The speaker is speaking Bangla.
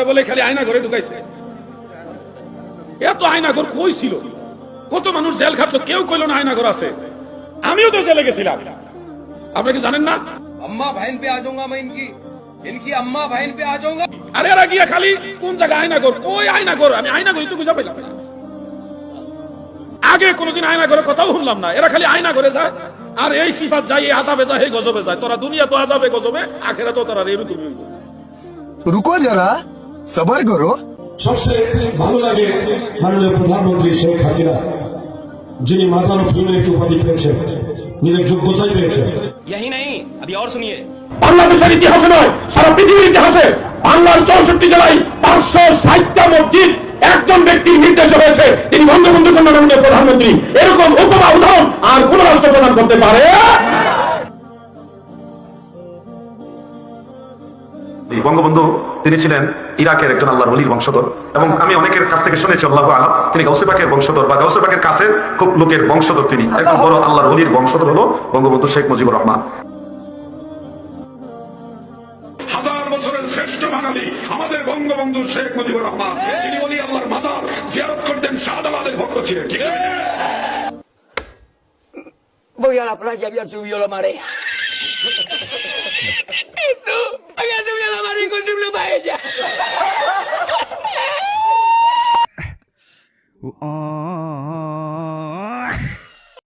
বলে খালি আয়না ঘরে ঢুকাইছে। এত আয়না ঘর কই ছিল? কত মানুষ জেল খাটলো, কেউ কইল না আয়না ঘর আছে। আমিও তো জেলে গেছিলাম, আপনি কি জানেন না? अम्मा बहन पे आ जाऊंगा मैं, इनकी अम्मा बहन पे आ जाऊंगा। আরে এরা গিয়া খালি কোন জায়গায় আয়না ঘর, কই আয়না ঘর? আমি আয়না ঘরই তো খুঁজে পেলাম না। আগে কোনোদিন আয়না ঘরের কথাও শুনলাম না। এরা খালি আয়না ঘরে যায় আর এই সিফাত যায়, এই আযাবে যায়, এই গজবে যায়। তোরা দুনিয়া তো আযাবে গজবে, আখিরাতেও তোরা রেরু তুমি। रुको जरा, सबर करो। সবচেয়ে ভালো লাগে মাননীয় প্রধানমন্ত্রী শেখ হাসিনা, যিনি মাদার অফ হিউম্যানিটি উপাধি পেয়েছেন, নিজের যোগ্যতাই পেয়েছেন। यही नहीं, अभी और सुनिए। বাংলাদেশের ইতিহাসে নয়, সারা পৃথিবীর ইতিহাসে বাংলার 64 জেলায় 560টা মসজিদ একজন ব্যক্তির নির্দেশে হয়েছে, তিনি বঙ্গবন্ধুর জন্য মাননীয় প্রধানমন্ত্রী। এরকম উপমা উদাহরণ আর কোন রাষ্ট্র প্রদান করতে পারে? বঙ্গবন্ধু তিনি ছিলেন ইরাকের একজন আল্লাহর ওলির বংশধর, এবং আমি অনেকের কাছ থেকে শুনেছি আল্লাহু আলাম তিনি গাউসে পাকের বংশধর বা গাউসে পাকের কাছের খুব লোকের বংশধর। তিনি একজন বড় আল্লাহর ওলির বংশধর হলো বঙ্গবন্ধু শেখ মুজিবুর রহমান। হাজার বছরের শ্রেষ্ঠ বাঙালি আমাদের বঙ্গবন্ধু শেখ মুজিবুর রহমান, যিনি ওলি আল্লাহর মাজার জিয়ারত করতেন, শাহজালালের ভক্ত ছিলেন। ঠিক আছে? Voy a la playa, había subido la marea.